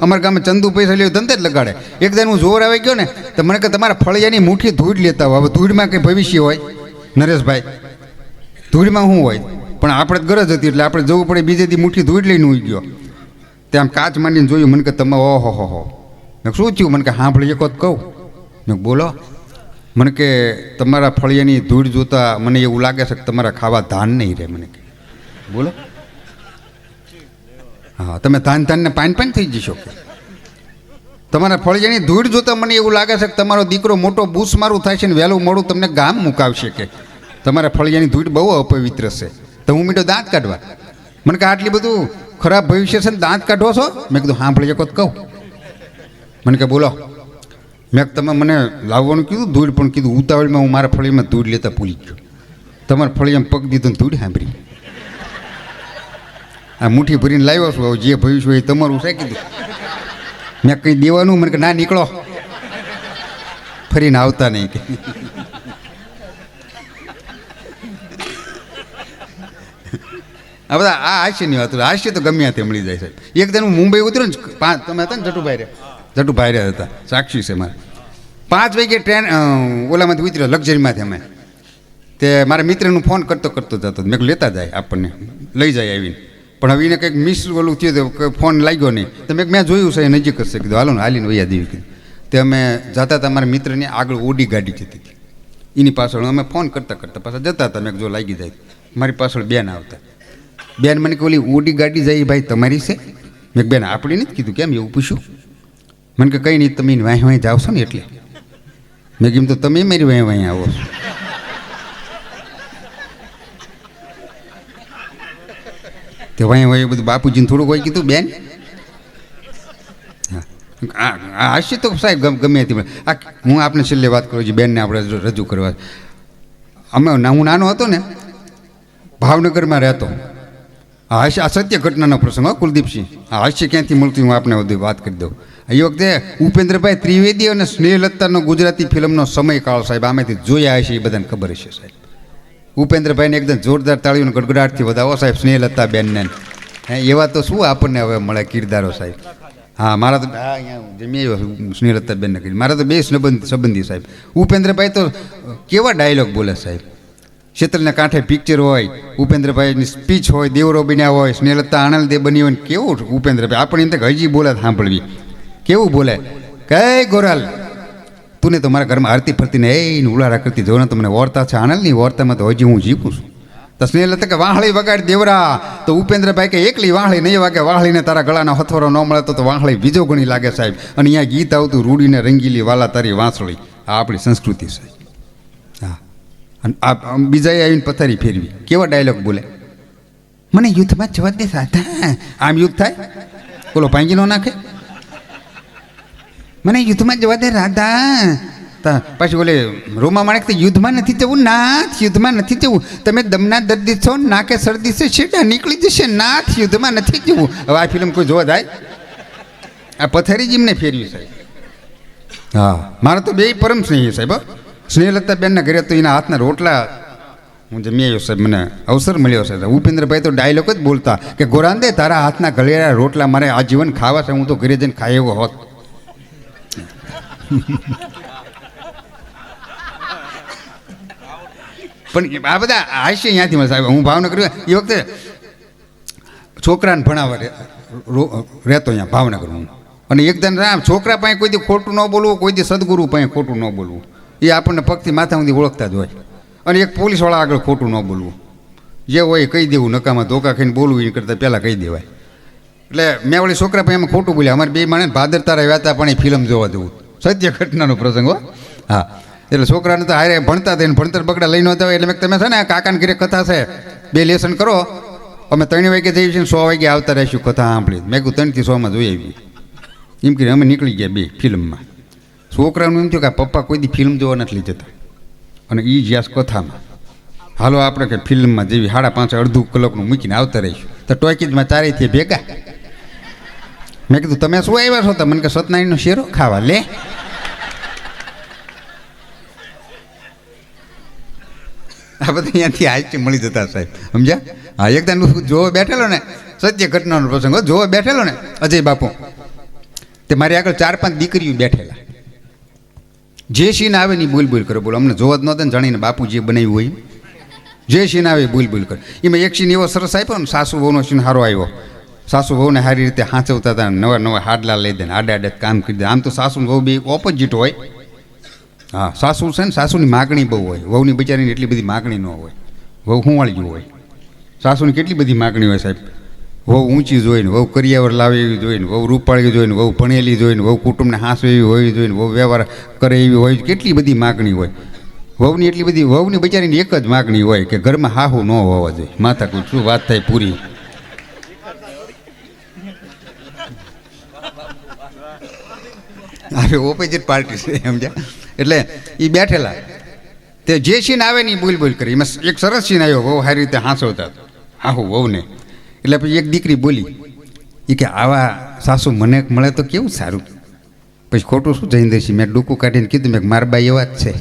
અમારા ગામમાં ચંદુ પૈસા લેવું ધંધે જ લગાડે. એક દિન હું જોર આવી ગયો ને તો મને કે તમારા ફળિયાની મુઠ્ઠી ધૂળ લેતા હોય. હવે ધૂળમાં કંઈ ભવિષ્ય હોય નરેશભાઈ? ધૂળમાં શું હોય? પણ આપણે ગરજ હતી એટલે આપણે જવું પડે. બીજે દી મુઠ્ઠી ધૂળ લઈને ઉઈ ગયો. ત્યાં કાચ માંડીને જોયું. મને કે તમે ઓહો હો. મેં શું થયું? મને કે સાંભળી એક વખત કહું. મેં બોલો. મને કે તમારા ફળિયાની ધૂળ જોતા મને એવું લાગે છે કે તમારા ખાવા ધાન નહીં રહે. મને કે બોલો. હા, તમે ધાનને પાન થઈ જશો. કે તમારા ફળિયાની ધૂળ જોતા મને એવું લાગે છે કે તમારો દીકરો મોટો બૂસ મારું થાય છે ને વહેલું મોડું તમને ગામ મુકાવશે. કે તમારા ફળિયાની ધૂળ બહુ અપવિત્ર છે. તો હું મીઠો દાંત કાઢવા. મને કે આટલી બધું ખરાબ ભવિષ્ય છે ને દાંત કાઢો છો? મેં કીધું સાંભળી એક વખત કહું. મને કે બોલો. મેં તમે મને લાવવાનું કીધું ધૂળ, પણ કીધું ઉતાવળમાં હું મારા ફળિયામાં ધૂળ લેતા ભૂલી ગયો. તમારા ફળિયામાં પગ દીધો ને ધૂળ સાંભળી. આ મુઠ્ઠી ભરીને લાવ્યો છું. હવે જે ભવિષ્ય હોય એ તમારું છે કીધું. મેં કંઈ દેવાનું? મને કે ના, નીકળો, ફરીને આવતા નહીં. કે આ બધા આ હાસ્યની વાત. હાસ્ય તો ગમે ત્યાં મળી જાય છે. એક દિન હું મુંબઈ ઉતર્યો ને, તમે હતા ને જટુભાઈ રહ્યા હતા, સાક્ષી છે મારે. 5 વાગે ટ્રેન ઓલામાંથી ઉતર્યો, લક્ઝરીમાંથી. અમે તે મારા મિત્રનું ફોન કરતો જતો. મેં લેતા જાય, આપણને લઈ જાય આવીને. પણ હવે એને કંઈક મિસ ઓલું થયું તો ફોન લાગ્યો નહીં. તો મેં જોયું છે એ નજીક જ છે. કીધું હાલો ને, હાલીને વૈયા દેવી. કીધું તે અમે જતા હતા. મારા મિત્રની આગળ ઓડી ગાડી જતી હતી. એની પાછળ અમે ફોન કરતા પાછા જતા હતા. મેં જો લાગી જાય. મારી પાછળ બેન આવતા. બેન મને કે ઓલી ઓડી ગાડી જાય ભાઈ તમારી છે? મેં બેન આપણી નથી. કીધું કેમ એવું પૂછ્યું? મને કે કંઈ નહીં, તમે વાંહી જાવ છો ને એટલે. મેં કીધું તો તમે મારી વાંહી આવો છો. તે વાંહી બધું બાપુજીને થોડુંક હોય. કીધું બેન હા હાસ્ય તો સાહેબ ગમે હતી. હું આપને છેલ્લે વાત કરું છું. બેનને આપણે રજૂ કરવા. હું નાનો હતો ને, ભાવનગરમાં રહેતો. આ સત્ય ઘટનાનો પ્રસંગ. કુલદીપસિંહ, આ હાસ્ય ક્યાંથી મળતું હું આપને બધું વાત કરી દઉં. એ વખતે ઉપેન્દ્રભાઈ ત્રિવેદી અને સ્નેહલતાનો ગુજરાતી ફિલ્મનો સમયકાળ સાહેબ. આમાંથી જોયા હશે એ બધાને ખબર હશે સાહેબ. ઉપેન્દ્રભાઈને એકદમ જોરદાર તાળીઓને ગડગડાટથી વધાવો સાહેબ. સ્નેહલતા બેનને એવા તો શું આપણને હવે મળે કિરદારો સાહેબ. હા, મારા તો અહીંયા જમી સ્નેહલતા બેનને કરી. મારા તો બે સંબંધી સાહેબ. ઉપેન્દ્રભાઈ તો કેવા ડાયલોગ બોલે સાહેબ. શેતલને કાંઠે પિક્ચર હોય, ઉપેન્દ્રભાઈની સ્પીચ હોય, દેવરો બન્યા હોય, સ્નેહલતા આણંદે બની હોય. કેવું ઉપેન્દ્રભાઈ આપણે એમ કે હજી બોલે સાંભળવી. કેવું બોલે કઈ ગોરાલ તું તો મારા ઘરમાં આરતી ફરતીને એને ઉલારા કરતી જો ને. તમને વોરતા છે આણંદની વોરતામાં તો હજી હું જીવું છું. તો સ્નેહલતા કે વાહળી વગાડ દેવરા. તો ઉપેન્દ્રભાઈ કે એકલી વાહળી નહીં વાગે. વાહળીને તારા ગળાનો હથોરો ન મળે તો વાહળી બીજો ગણી લાગે સાહેબ. અને અહીંયા ગીત આવતું રૂડીને રંગીલી વાલા તારી વાંસળી. આ આપણી સંસ્કૃતિ છે. હા, અને આ બીજાએ આવીને પથારી ફેરવી. કેવા ડાયલોગ બોલે. મને યુદ્ધમાં જવા દે સાધા. આમ યુદ્ધ થાય? બોલો પાંગી ન નાખે. મને યુદ્ધમાં જવા દે રાધા. પાછી બોલે રોમા માણેક યુદ્ધમાં નથી જવું નાથ, યુદ્ધમાં નથી જવું. તમે દમના દર્દી છો, નાકે શરદી છે, શેડા નીકળી જશે નાથ, યુદ્ધમાં નથી જવું. હવે આ ફિલ્મ કોઈ જોવા જાય? આ પથારી જ એમને ફેરવી સાહેબ. હા, મારા તો બે પરમ સ્નેહી સાહેબ. સ્નેહલતા બેનના ઘરે તો એના હાથના રોટલા હું જમી આવ્યો સાહેબ. મને અવસર મળ્યો છે. ઉપેન્દ્રભાઈ તો ડાયલોગ જ બોલતા કે ગોરાંદે તારા હાથના ગળેલા રોટલા મારે આજીવન ખાવા છે. હું તો ઘરે જઈને ખાઈ એવો હોત. પણ આ બધા હાસ્ય અહીંયાથી મળે સાહેબ. હું ભાવનગર એ વખતે છોકરાને ભણાવવા રહેતો અહીંયા ભાવનગર હું. અને એકદમ છોકરા પાસે કોઈ દી ખોટું ન બોલવું, કોઈ દી સદગુરુ પાસે ખોટું ન બોલવું. એ આપણને પગથી માથા સુધી ઓળખતા જ હોય. અને એક પોલીસવાળા આગળ ખોટું ન બોલવું. જે હોય કહી દેવું. નકામાં ધોકા ખાઈને બોલવું એ કરતાં પહેલાં કહી દેવાય. એટલે મેં વળી છોકરા પાસે એમાં ખોટું બોલ્યા. અમારે બે માણે ભાદર તારા આવ્યા હતા પણ એ ફિલ્મ જોવા જવું. સત્ય ઘટનાનો પ્રસંગ હો. હા, એટલે છોકરાને તો હારે ભણતા થઈને ભણતર બગડા લઈ નહોતા હોય. એટલે મેં તમે છે ને કાકાને ઘરે કથા છે 2 લેસન કરો. અમે 3 વાગે જઈએ છીએ, 100 વાગે આવતા રહીશું કથા સાંભળી. મેં કહું 3 થી 6 માં જોઈ આવી. એમ કરીને અમે નીકળી ગયા 2 ફિલ્મમાં. છોકરાનું એમ થયું કે પપ્પા કોઈ દી ફિલ્મ જોવા નથી લઈ જતા. અને એ જ્યાસ કથામાં હાલો આપણે કે ફિલ્મમાં જેવી 5:30 અડધું કલાકનું મૂકીને આવતા રહીશું. તો ટોકીજમાં ચારેયથી ભેગા. મેં કીધું તમે શું આવ્યા છો? તો મને કે સત્યનારાયણનો શેરો ખાવા. લે આ બધા અહીંયાથી હાસ્ય મળી જતા સાહેબ. સમજ્યા? હા, એકદમ જોવા બેઠેલો ને સત્ય ઘટનાનો પ્રસંગ જોવા બેઠેલો ને અજય બાપુ તે મારી આગળ 4-5 દીકરીઓ બેઠેલા, જે સીન આવે ને બોલ બોલ કરે. બોલો, અમને જોવા જ નહોતા ને, જાણીને બાપુ જે બનાવ્યું હોય જે સીન આવે બોલ બોલ કરે. એમાં એક સીન એવો સરસ આપ્યો ને, સાસુ વહુનો સીન સારો આવ્યો. સાસુ વહુને સારી રીતે હાંચવતા હતા, નવા નવા હાડલા લઈ દે ને આડે આડે કામ કરી દે. આમ તો સાસુ વહુ બે ઓપોઝિટ હોય. હા, સાસુ છે ને સાસુની માગણી બહુ હોય, વહુની બિચારીની એટલી બધી માગણી ન હોય. વહુ હુંવાળ્યું હોય, સાસુની કેટલી બધી માગણી હોય સાહેબ. વહુ ઊંચી જોઈને, વહુ કરિયાવર લાવે એવી જોઈને, વહુ રૂપાળી જોઈને, વહુ ભણેલી જોઈને, વહુ કુટુંબને હાંસો એવી હોય જોઈને, વહુ વ્યવહાર કરે એવી હોય, કેટલી બધી માગણી હોય. વહુની એટલી બધી, વહુની બિચારીની એક જ માગણી હોય કે ઘરમાં હાહુ ન હોવા જોઈએ. માથા કોઈ શું વાત થાય પૂરી. હવે ઓપોઝિટ પાર્ટી છે સમજ્યા. એટલે એ બેઠેલા, તે જે સીન આવે ને એ બોલ બોલ કરી. એમાં એક સરસ સીન આવ્યો, વહુ સારી રીતે હાંસવતા હાહુ વહુને. એટલે પછી એક દીકરી બોલી, એ કે આવા સાસુ મને મળે તો કેવું સારું. પછી ખોટું શું જઈન્દ્રસિંહ, મેં ડૂકું કાઢીને કીધું, મેં મારા બા એવા જ છે.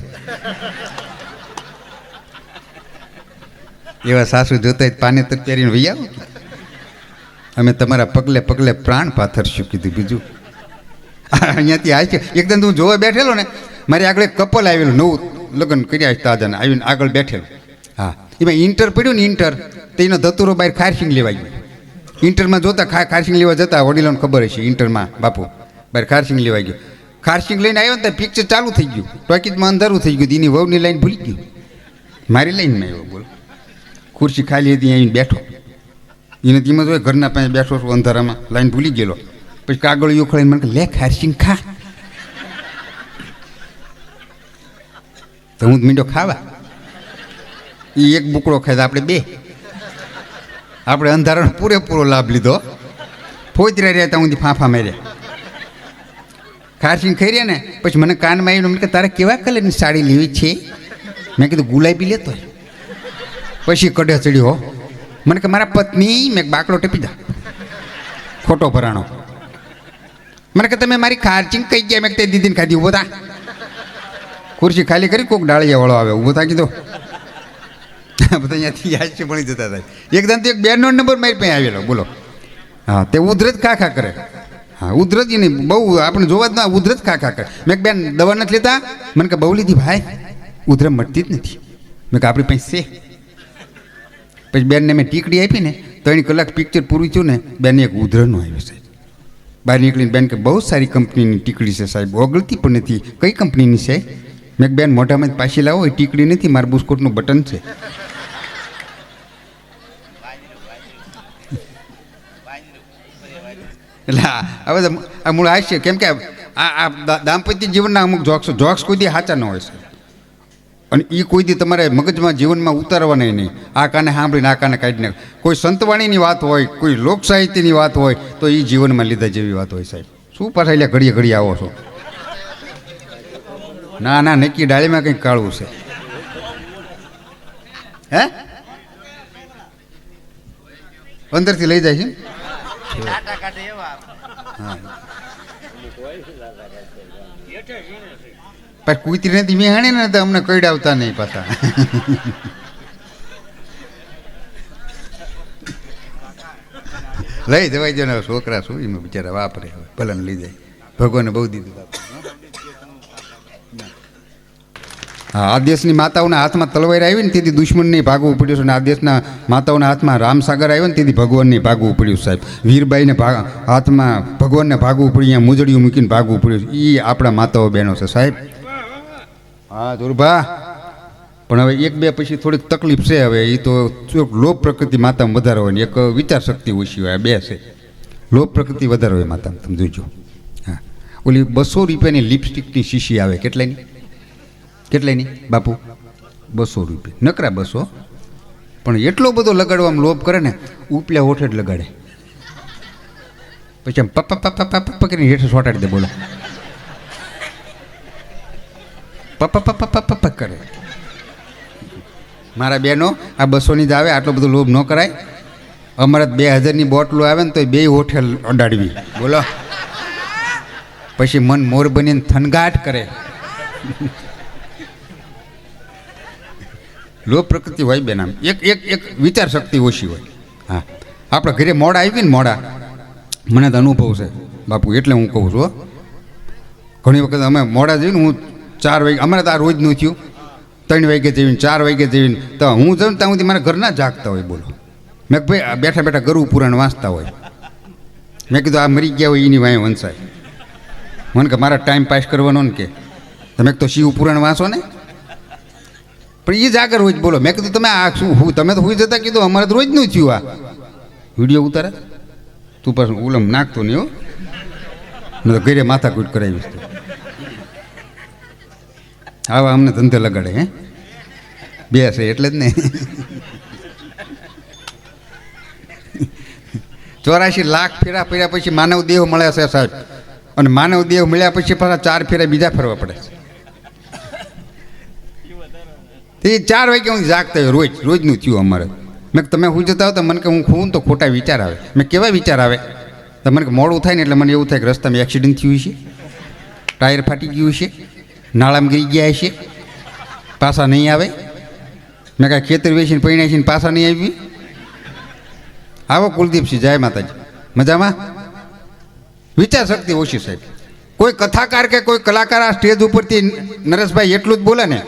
એવા સાસુ જોતા પાનેતર પહેરીને વહી આવો, અમે તમારા પગલે પગલે પ્રાણ પાથરશું કીધું. બીજું અહીંયાથી આ છે. એકદમ તું જોવા બેઠેલો ને, મારી આગળ એક કપલ આવેલું, નવું લગ્ન કર્યા તાજાને, આવીને આગળ બેઠેલું. હા, એમાં ઇન્ટર પડ્યું ને, ઇન્ટર તો એનો ધતુરો બહાર ખારસિંગ લેવા ગયો. ઇન્ટરમાં જોતા ખારસિંગ લેવા જતા, વડીલોને ખબર હશે ઇન્ટરમાં બાપુ બહાર ખારસિંગ લેવા ગયો. ખારસિંગ લઈને આવ્યો ને તો પિક્ચર ચાલુ થઈ ગયું, ટોકીજમાં અંધારું થઈ ગયું. એની વહુની લાઈન ભૂલી ગયું, મારી લાઈનમાં આવ્યો. બોલો, ખુરશી ખાલી હતી, આવીને બેઠો. એને તેમાં જોયે ઘરના પાસે બેઠો છું અંધારામાં, લાઈન ભૂલી ગયેલો. પછી કાગળ ઉખડીને મને લે ખારસિંગ ખા. તો હું મીંડો ખાવા, એ એક બુકડો ખાય, આપણે બે. આપણે અંધારાનો પૂરેપૂરો લાભ લીધો. ફોતરા રહ્યા ત્યાં સુધી ફાંફા માર્યા. ખારસિંગ ખાઈ રહ્યા ને, પછી મને કાનમાં આવીને મને કે તારે કેવા કલરની સાડી લેવી છે? મેં કીધું ગુલાબી લેતો. પછી કડે ચડ્યો, મને કે મારા પત્ની. મેં બાકડો ટેપી દા, ખોટો ભરાણો. મને કે તમે મારી ખારસિંગ કઈ ગયા? મેં તે દીદીને ખાધી. ઊભો થા, ખુરશી ખાલી કરી, કોઈક ડાળિયા વાળો આવે, ઊભો થા કીધો. બધા અહીંયાથી યાદ ભણી જતા હતા. એકદમ તો એક 2 નંબર મારી પાસે આવેલો. બોલો, હા, તે ઉધરત ખા કરે. હા, ઉધરત નહીં બહુ, આપણે જોવા જ ના, ઉધરત ખા કરે. મેં બેન દવા નથી લેતા? મને કે બહુ લીધી ભાઈ, ઉધરત મળતી જ નથી. મેં કે આપણી પાસે છે. પછી બેનને મેં ટીકડી આપી ને, 3 કલાક પિક્ચર પૂરું થયું ને, બેન એક ઉધરનો આવ્યો સાહેબ. બહાર નીકળીને બેન કે બહુ સારી કંપનીની ટીકડી છે સાહેબ, ઓગળતી પણ નથી. કઈ કંપનીની છે? મેં બેન મોઢામાં જ પાછી લાવો, એ ટીકડી નથી, મારા બુસ્કોટનું બટન છે. એટલે હવે આ મૂળ હાસ્ય. કેમ કે આ દાંપત્ય જીવનના અમુક જોક્સ કોઈ દી સાચા ન હોય છે, અને એ કોઈ દી તમારે મગજમાં જીવનમાં ઉતારવાના નહીં. આ કાને સાંભળીને આ કાને કાઢીને. કોઈ સંતવાણીની વાત હોય, કોઈ લોક સાહિત્યની વાત હોય, તો એ જીવનમાં લીધા જેવી વાત હોય સાહેબ. શું પાછા એટલે ઘડીએ ઘડીએ આવો છો? ના ના, નક્કી ડાળીમાં કંઈક કાળવું છે. હે, અંદરથી લઈ જાય છે. પણ કુતરીને ધીમે હાણે ને તો અમને કઈડાવતા નહીં પાછા. લઈ જવાય છે ને, છોકરા શું એમાં બિચારા વાપરે, ભલે લઈ જાય. ભગવાને બહુ દીધું. હા, આ દેશની માતાઓના હાથમાં તલવાર આવી ને તેથી દુશ્મનને ભાગવું પડ્યું છે, અને આ દેશના માતાઓના હાથમાં રામસાગર આવ્યો ને તેથી ભગવાનને ભાગવું પડ્યું સાહેબ. વીરબાઈને હાથમાં ભગવાનને ભાગવું પડ્યું, અહીંયા મુજડિયું મૂકીને ભાગવું પડ્યું. એ આપણા માતાઓ બહેનો છે સાહેબ. હા ધુરભા, પણ હવે 1-2 પછી થોડીક તકલીફ છે. હવે એ તો લોભ પ્રકૃતિ માતામાં વધારે હોય ને એક વિચાર શક્તિ ઓછી હોય, 2 છે. લોભ પ્રકૃતિ વધારે હોય માતામાં, તમે જોજો. હા, ઓલી 200 રૂપિયાની લિપસ્ટિકની શીશી આવે, કેટલાની બાપુ? 200 રૂપિયા, નકરા 200. પણ એટલો બધો લગાડવામાં લોભ કરે ને, ઉપલા હોઠે જ લગાડે. પછી આમ પપ્પા પપ્પા પપ્પા કરીને હેઠે સોટાડી દે. બોલો, પપ્પા પપ્પા પપ્પા પપ્પા કરે. મારા બહેનો, આ 200ની જ આવે, આટલો બધો લોભ ન કરાય. અમારે 2000ની બોટલો આવે ને તો 2 હોઠે અડાડવી. બોલો, પછી મન મોર બનીને થનગાટ કરે. લોભ પ્રકૃતિ હોય બેન. આમ એક વિચાર શક્તિ ઓછી હોય. હા, આપણા ઘરે મોડા આવી ને, મોડા મને તો અનુભવ છે. બાપુ, એટલે હું કહું છું. ઘણી વખત અમે મોડા જઈને હું 4 વાગે, અમારે તો આ રોજનું થયું, 3 વાગે જઈને 4 વાગે જઈને, તો હું જાઉં ત્યાં સુધી મારા ઘરના જાગતા હોય. બોલો, મેં ભાઈ બેઠા બેઠા ગરુ પુરાણ વાંચતા હોય. મેં કીધું આ મરી ગયા હોય એની વાંહે વંચાય. મને કે મારા ટાઈમ પાસ કરવાનો ને કે તમે તો શિવ પુરાણ વાંચો ને, પણ એ જ આગળ હોય. બોલો, મેં કીધું તમે આ શું હું તમે તો હુઈ જતા, કીધું અમારે તો રોજનું થયું. આ વિડીયો ઉતારે તું પાછું ઉલમ નાખતો નહીં હો, મેં તો ઘરે માથાકૂટ કરાવીશ. આવા અમને ધંધે લગાડે. હે બે છે એટલે જ ને. 84 લાખ ફેરા ફર્યા પછી માનવ દેહ મળે છે સાહેબ, અને માનવ દેહ મળ્યા પછી પાછા 4 ફેરા બીજા ફરવા પડે છે. એ 4 વાગે હું જાગતા હોય રોજનું થયું અમારે. મેં તમે હું જતા હો તો મને કે હું ખૂન તો ખોટા વિચાર આવે. મેં કેવા વિચાર આવે? તો મને મોડું થાય ને એટલે મને એવું થાય કે રસ્તામાં એક્સિડન્ટ થયું છે, ટાયર ફાટી ગયું છે, નાળામાં ગઈ ગયા છે, પાછા નહીં આવે. મેં કાંઈ ખેતર વેચીને પૈણા છે ને પાછા નહીં આવી. આવો કુલદીપસિંહ, જય માતાજી. મજામાં? વિચાર શક્તિ ઓછી સાહેબ. કોઈ કથાકાર કે કોઈ કલાકાર આ સ્ટેજ ઉપરથી નરેશભાઈ એટલું જ બોલે ને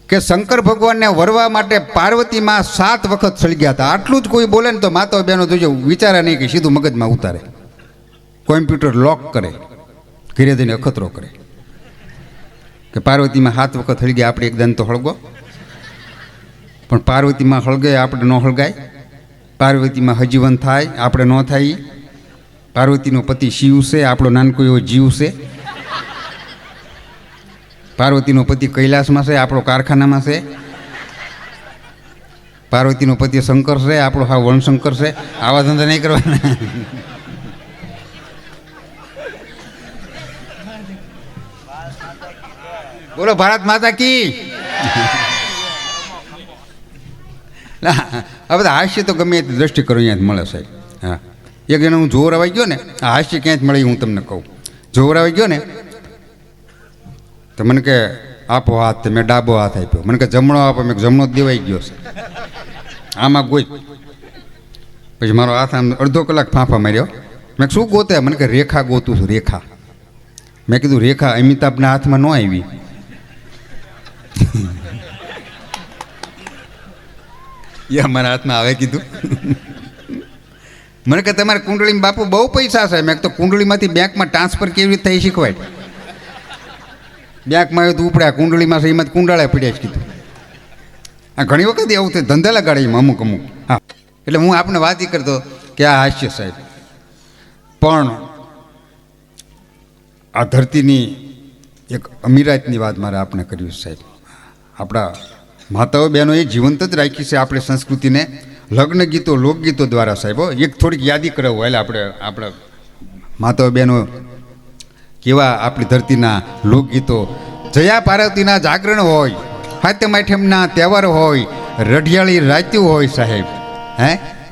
કે શંકર ભગવાનને વરવા માટે પાર્વતીમાં 7 વખત સળગ્યા હતા, આટલું જ કોઈ બોલે ને તો માતા બહેનો જોજો વિચારે નહીં કે સીધું મગજમાં ઉતારે, કોમ્પ્યુટર લોક કરે, ઘરે જઈને અખતરો કરે કે પાર્વતીમાં 7 વખત સળગ્યા, આપણે એકદમ તો હળગો. પણ પાર્વતીમાં હળગે આપણે ન હળગાય, પાર્વતીમાં હજીવન થાય આપણે ન થાય. પાર્વતીનો પતિ શિવ છે, આપણો નાનકો એવો જીવ છે. પાર્વતીનો પતિ કૈલાસમાં છે, આપણો કારખાનામાં છે. પાર્વતીનો પતિ શંકર છે, આપણો હા વણશંકર છે. આવા ધંધા નહીં કરવાના. બોલો ભારત માતા કી. આ બધા હાસ્ય તો ગમે તે દ્રષ્ટિ કરો અહીંયા મળે સાહેબ. હા, એક જણા હું જોર આવી ગયો ને, આ હાસ્ય ક્યાંય મળે હું તમને કહું. જોર આવી ગયો ને તો મને કે આપો હાથ, મેં ડાબો હાથ આપ્યો. મને કે જમણો આપો, મેં જમણો જ દેવાઈ ગયો છે. આમાં ગોઈ પછી મારો હાથ આમ અડધો કલાક ફાંફા માર્યો. મેં શું ગોતે? મને કે રેખા ગોતું છું, રેખા. મેં કીધું રેખા અમિતાભના હાથમાં ન આવી. એ અમારા હાથમાં આવે કીધું. મને કે તમારે કુંડળીમાં બાપુ બહુ પૈસા છે. મેં તો કુંડળીમાંથી બેંકમાં ટ્રાન્સફર કેવી રીતે થઈ શીખવાય. બેંકમાં આવ્યું તો ઉપડ્યા, કુંડળીમાં છે એમાં કુંડાળા પડ્યા જ કીધું. આ ઘણી વખત એવું થાય, ધંધા લગાડે એમાં અમુક. હા, એટલે હું આપણે વાત એ કરતો કે આ હાસ્ય સાહેબ, પણ આ ધરતીની એક અમીરાતની વાત મારે આપણે કરવી સાહેબ. આપણા માતાઓ બહેનો એ જીવંત જ રાખી છે આપણી સંસ્કૃતિને, લગ્ન ગીતો લોકગીતો દ્વારા સાહેબ. એક થોડીક યાદી કરાવું એટલે આપણા માતાઓ બહેનો કેવા આપણી ધરતીના લોકગીતો. જયા પાર્વતીના જાગરણ હોય, સાતમ આઠમના તહેવાર હોય, રઢિયાળી રાત્યું હોય સાહેબ, હે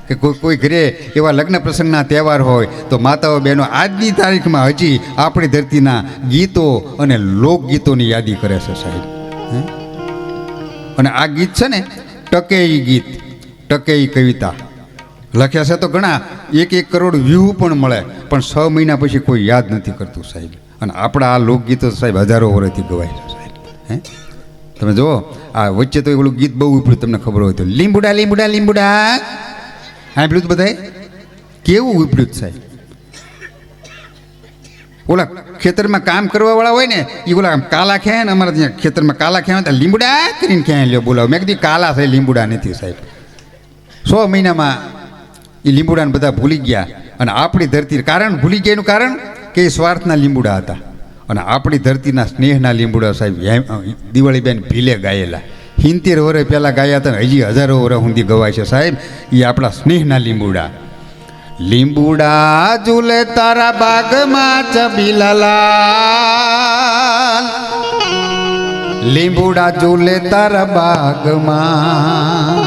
કે કોઈ ઘરે એવા લગ્ન પ્રસંગના તહેવાર હોય તો માતાઓ બહેનો આજની તારીખમાં હજી આપણી ધરતીના ગીતો અને લોકગીતોની યાદી કરે છે સાહેબ. અને આ ગીત છે ને, ટકેઈ ગીત, ટકેઈ કવિતા લખ્યા છે તો ઘણા 1 કરોડ વ્યૂ પણ મળે, પણ 6 મહિના પછી કોઈ યાદ નથી કરતું સાહેબ. અને આપણા આ લોકગીતો સાહેબ હજારો વર્ષથી ગવાય છે સાહેબ. હે તમે જુઓ, આ વચ્ચે તો એવડું ગીત બહુ ઉપડ્યું, તમને ખબર હોય તો, લીંબુડા લીંબુડા લીંબુડા. હા પેલું બધાય કેવું ઉપડ્યું સાહેબ. ઓલા ખેતરમાં કામ કરવાવાળા હોય ને એ ઓલા કાલા ખ્યા ને, અમારા ત્યાં ખેતરમાં કાલા ખ્યા લીંબુડા કરીને ક્યાં લ્યો બોલાવો. મેં કીધું કાલા છે, લીંબુડા નથી સાહેબ. 100 મહિનામાં એ લીંબુડાને બધા ભૂલી ગયા. અને આપણી ધરતી કારણ ભૂલી ગયા એનું કારણ કે એ સ્વાર્થના લીંબુડા હતા. અને આપણી ધરતીના સ્નેહના લીંબુડા સાહેબ દિવાળીબેન ભીલે ગાયેલા 70 વર્ષ પહેલાં ગાયા હતા, હજી હજારો વર્ષ સુધી ગવાય છે સાહેબ. એ આપણા સ્નેહના લીંબુડા. લીંબુડા ઝૂલે તારા બાગમાં ચબીલાલાલ, લીંબુડા ઝૂલે તારા બાગમાં,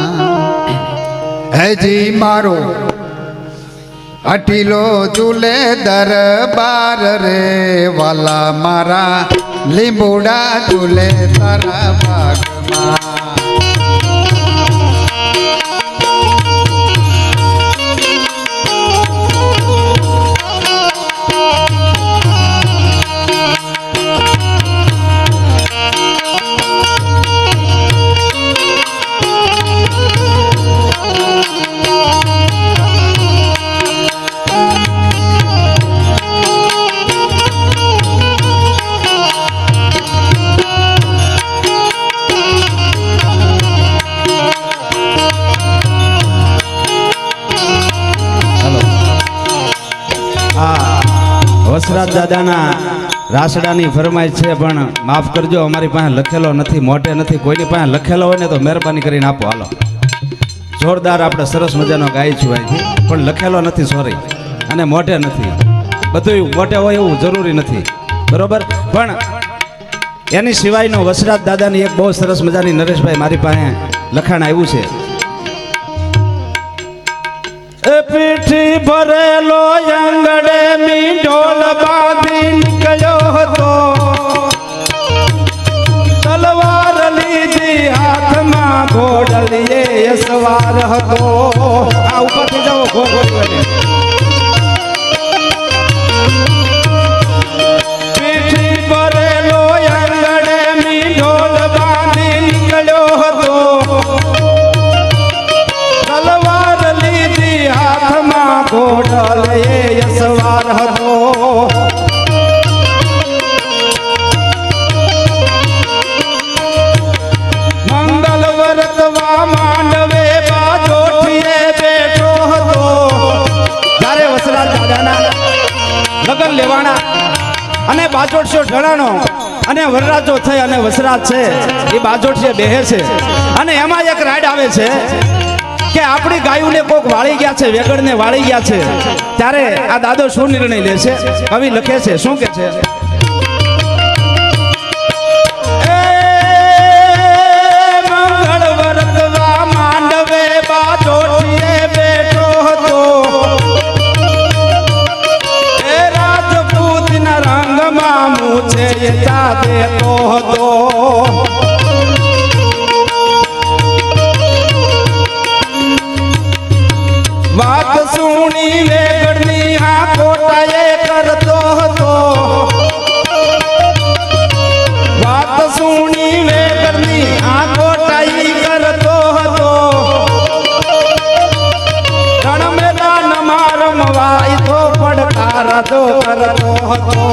હજી મારો અઠીલો ઝૂલે દરબાર રે, વાલા મારા લીંબુડા ઝૂલે તારા બાગમાં. વસરાજ દાદાના રાસડાની ફરમાઈશ છે, પણ માફ કરજો અમારી પાસે લખેલો નથી, મોટે નથી. કોઈની પાસે લખેલો હોય ને તો મહેરબાની કરીને આપો. હાલો, જોરદાર આપણે સરસ મજાનો ગાય છું અહીંથી, પણ લખેલો નથી, સોરી, અને મોટે નથી. બધું મોટે હોય એવું જરૂરી નથી, બરોબર. પણ એની સિવાયનો વસરાજ દાદાની એક બહુ સરસ મજાની નરેશભાઈ મારી પાસે લખાણ આવ્યું છે. પીઠી ભરેલો આંગણે મીંઢોળ બાંધી નીકળ્યો હતો, તલવાર લીધી હાથમાં, ઘોડલીએ સવાર હતો. આ ઉપરથી જાઓ ઘોડલી. પીઠી ભરેલો આંગણે મીંઢોળ બાંધી નીકળ્યો હતો, તલવાર લીધી હાથમાં, ઘોડલીએ સવાર હતો. મંગલ વર્તવા માંડવે બાજોઠીએ બેઠો હતો. જ્યારે વસરાજ દાદાના લગન લેવાના અને બાજોઠિયો ઢળાનો અને વરરાજો થઈ અને વસરાજ છે એ બાજોઠીએ બેહે છે, અને એમાં એક રાડ આવે છે કે આપણી ગાયોને કોક વાળી ગયા છે, વેગડને વાળી ગયા છે. ત્યારે આ દાદો શું નિર્ણય લે છે? કવિ લખે છે, શું કે છે? મંગળ વર્તવા માંડવે બાજોઠીએ બેઠો હતો, એ રાજપૂતના રંગમાં મૂછે યતા દેતો હતો. વાત સુણી વેગડની આ કોટાએ કરતો હતો, વાત સુણી વેગડની આ કોટાઈ કરતો હતો. રણ મેદાનમાં રમવા તો પડકાર તો કરતો હતો.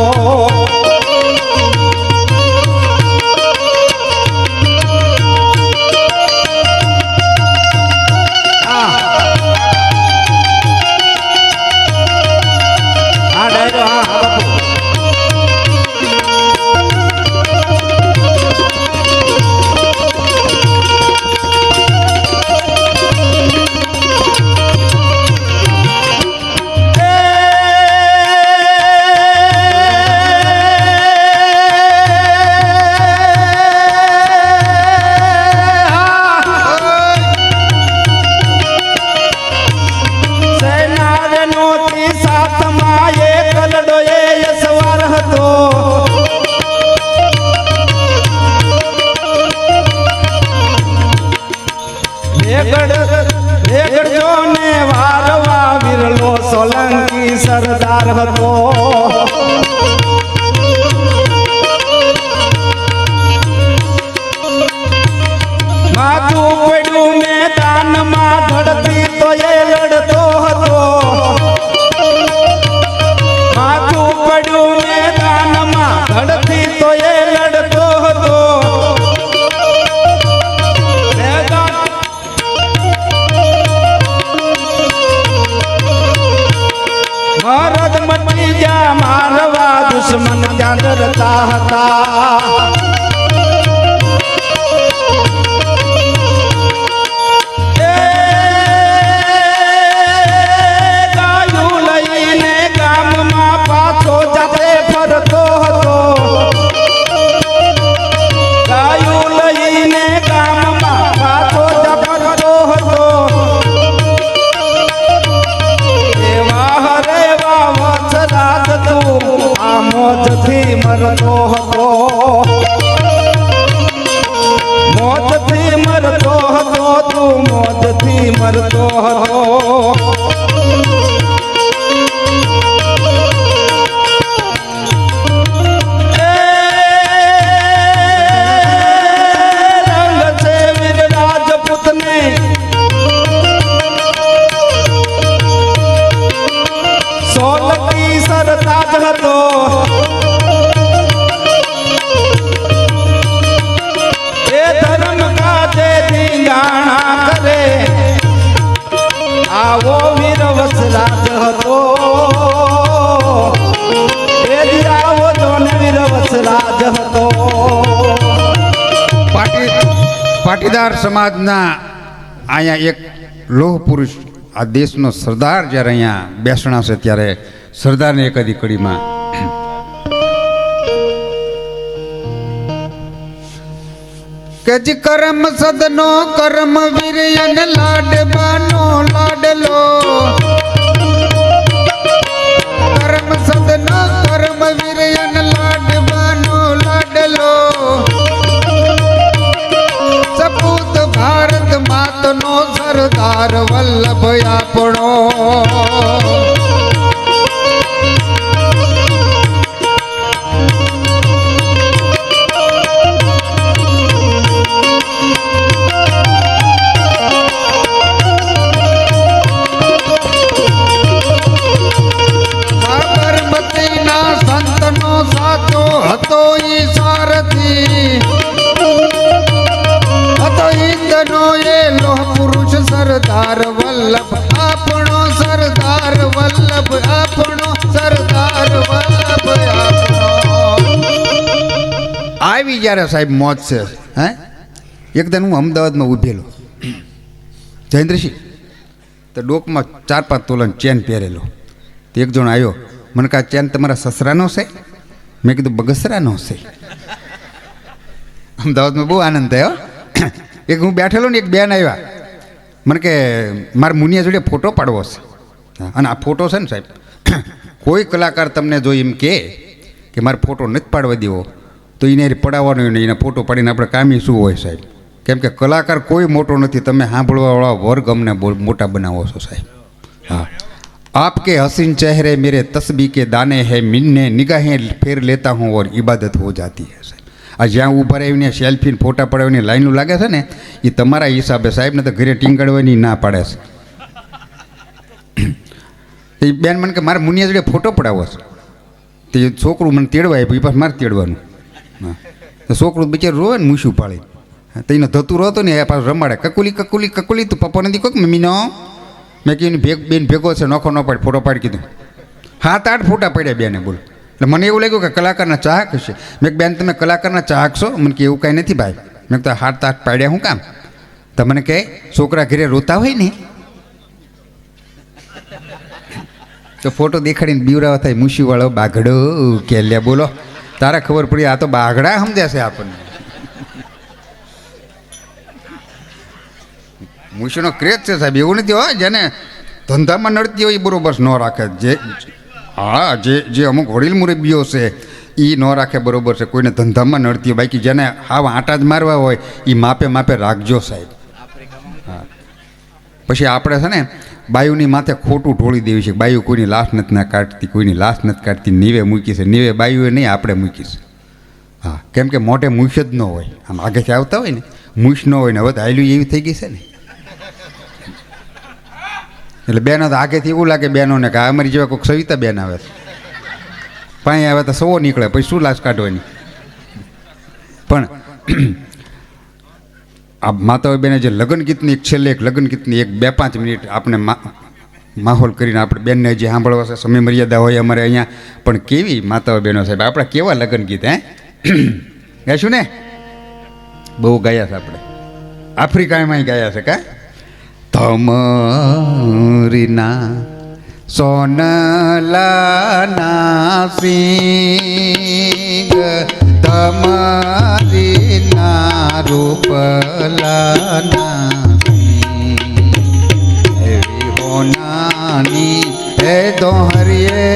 સોલંકી સરદાર હતો. માથું પડ્યું મેદાનમાં ધડતી તો એ લડતો હતો, માથું પડ્યું મેદાનમાં ધડતી તો એ લડતો હતો. મરદ મટી જા મારવા દુશ્મન ત્યાં ડરતા હતા. ગાયું લઈને ગામમાં પાછો જાતે ફરતો હતો, ગાયું લઈને ગામમાં પાછો ફરતો હતો. મોજથી મરતો હતો, મોજથી મરતો હતો, તું મોજથી મરતો હતો. રંગ છે વીર રાજપૂતને સોલંકી સરતાજ હતો. એ ધર્મ કાજે ધીંગાણા કરે આવો વીર વસરાજ હતો. પાટીદાર સમાજના અહીંયા એક લોહ પુરુષ આ દેશનો સરદાર જ્યારે અહીંયા બેસણા છે ત્યારે સરદારને એકાદી કડીમાં કે જ કરમ સદનો કરમ વીરયન લાડબાનો લાડલો કરમ સદનો કરમ વીરયન લાડબાનો લાડલો સપૂત ભારત માતનો સરદાર વલ્લભ આપણો સાબરમતીના સંતનો સાચો હતો ઈ સારથી હતો હિંદનો એ લોહ પુરુષ સરદાર વલ્લભ આપણો સરદાર વલ્લભ આપણો સરદાર વલ્લભ આપણો આવી જ્યારે સાહેબ મોત છે હે એકદમ હું અમદાવાદમાં ઊભેલો જયેન્દ્રસિંહ તો ડોકમાં 4-5 તોલાનો ચેન પહેરેલો તો એક જણ આવ્યો મને કહે ચેન તમારા સસરાનો છે મેં કીધું બગસરાનો છે અમદાવાદમાં બહુ આનંદ થયો એક હું બેઠેલો ને એક બેન આવ્યા મને કે મારા મુનિયા જોડે ફોટો પાડવો છે અને આ ફોટો છે ને સાહેબ કોઈ કલાકાર તમને જો એમ કે મારે ફોટો નથી પાડવા દેવો તો એને પડાવવાનો નહીં એને ફોટો પાડીને આપણે કામી શું હોય સાહેબ કેમ કે કલાકાર કોઈ મોટો નથી તમે સાંભળવાવાળા વર્ગ અમને મોટા બનાવો છો સાહેબ હા आपके हसीन चेहरे मेरे तस्बी के दाने हैं मिलने निगाहें फेर लेता हूँ और इबादत हो जाती है साहब आ ज्યાં ઊભા રહીને સેલ્ફીને ફોટા પડાવીને લાઈનો લાગે છે ને એ તમારા હિસાબે સાહેબને તો ઘરે ટીંગાડવાની ના પાડે છે એ બેન મને કે મારે મુનિયા જોડે ફોટો પડાવો છે તે છોકરું મને તેડવા આપ્યું એ પાછું મારે તેડવાનું હા તો છોકરું બિચારું રોવે ને મૂછું પાડી તો એને ધતું રહતો ને એ પાછું રમાડે કકુલી કકુલી કકુલી તું પપ્પા નથી કહો કે મમ્મીનો મેં કીધું બેન ભેગો છે નોખો ન પાડી ફોટો પાડી કીધું 7-8 ફોટા પડ્યા બેને બોલ એટલે મને એવું લાગ્યું કે કલાકારના ચાહક હશે મેં બેન તમે કલાકારના ચાહક છો મને કે એવું કાંઈ નથી ભાઈ મેં તો 7-8 પાડ્યા હું કામ તો મને કહે છોકરા ઘરે રોતા હોય ને તો ફોટો દેખાડીને બીવરાવા થાય મૂછીવાળો બાઘડો કે લ્યા બોલો તારા ખબર પડી આ તો બાઘડા સમજાશે આપણને મૂછીનો ક્રેઝ છે સાહેબ એવું નથી હોય જેને ધંધામાં નડતી હોય એ બરોબર ન રાખે હા જે અમુક વડીલ મુરબ્બીઓ છે એ ન રાખે બરોબર છે કોઈને ધંધામાં નડતી હોય બાકી જેને હાવ આંટા જ મારવા હોય એ માપે માપે રાખજો સાહેબ હા પછી આપણે છે ને બાયુની માથે ખોટું ઢોળી દેવી છે બાયુ કોઈની લાશ નથી ના કાઢતી કોઈની લાશ નથી કાઢતી નીવે મૂકી છે નીવે બાયુએ નહીં આપણે મૂકી છે હા કેમ કે મોઢે મૂછ જ ન હોય આમ આગેથી આવતા હોય ને મૂછ ન હોય ને હવે તો હાલ્યું એવી થઈ ગઈ છે ને એટલે બહેનો તો આગેથી એવું લાગે બહેનોને કે અમારી જેવા કોઈક સવિતા બેન આવે પાણી આવે તો સવો નીકળે પછી શું લાશ કાઢવાની પણ આ માતાઓ બેને જે લગ્ન ગીતની છેલ્લે એક લગ્ન ગીતની 2-5 મિનિટ આપણે માહોલ કરીને આપણે બેનને હજી સાંભળવા છે સમય મર્યાદા હોય અમારે અહીંયા પણ કેવી માતાઓ બહેનો સાહેબ આપણા કેવા લગ્ન ગીત હે ગાઈશું ને બહુ ગાયા છે આપણે આફ્રિકામાં ગાયા છે કા તમરીના સોનલાના સિંગ તમરીના રૂપલાના એવી હોનાની એ દોહરીએ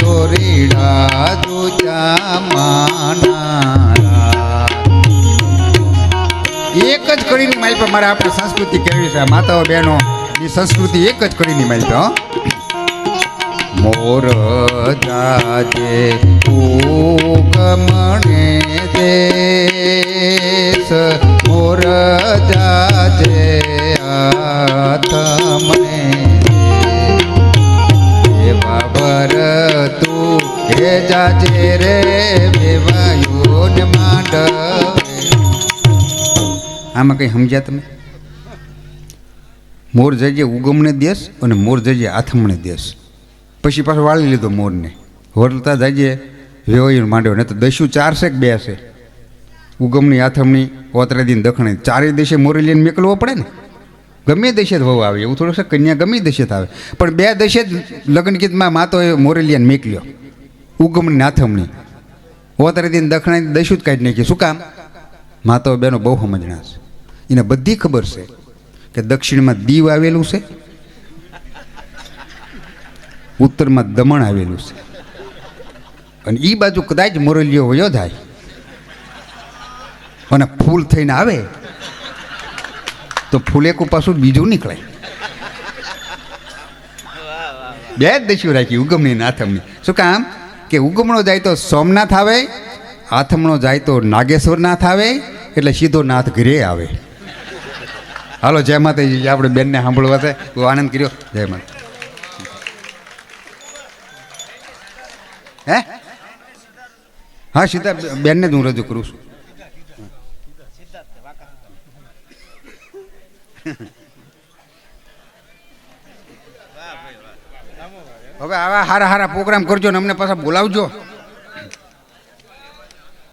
દોરીડા દુજા માના એક જ કડીની માઇલ પર મારે આપણી સંસ્કૃતિ કેવી છે માતાઓ બહેનો એ સંસ્કૃતિ એક જ કડીની માઇલ પર મોર જાજે ઉગમણે દેશ મોર જાજે આત્મને એવા બર તું હે જાજે રે વેવાયુન માંડવે આમાં કંઈ સમજ્યા તમે મોર જઈએ ઉગમણે દેશ અને મોર જઈએ આથમણે દેશ પછી પાછો વાળી લીધો મોરને વળતા જઈએ વેવાયું માંડ્યો ને તો દસ્યું 4 છે કે 2 છે ઉગમની આથમણી ઓતરેદીન દખણી ચારેય દેશે મોરેલિયન મેકલવો પડે ને. ગમે દેશે જ વહુ આવે એવું થોડું છે, કન્યા ગમે દેશે જ આવે, પણ બે દેશે જ લગ્ન ગીતમાં માતો એ મોરેલિયન મેકલ્યો. ઉગમની આથમણી ઓતરેદીન દખણી દઈશું જ કાઢી નાખી. શું કામ? માતો બેનો બહુ સમજણા છે, એને બધી ખબર છે કે દક્ષિણમાં દીવ આવેલું છે, ઉત્તરમાં દમણ આવેલું છે, અને એ બાજુ કદાચ મોરલિયો વયો થાય અને ફૂલ થઈને આવે તો ફૂલેકું પાછું બીજું નીકળે. બે જ દસ્યુ રાખી ઉગમની ને આથમની. શું કામ? કે ઉગમણો જાય તો સોમનાથ આવે, આથમણો જાય તો નાગેશ્વર નાથ આવે, એટલે સીધો નાથ ઘરે આવે. હાલો જય માતાજી. આપણે બેનને સાંભળવા છે, બહુ આનંદ કર્યો. જય માતા. હે હા, સીધા બેનને જ હું રજૂ કરું છું. હવે આવા હારા હારા પ્રોગ્રામ કરજો ને અમને પાછા બોલાવજો.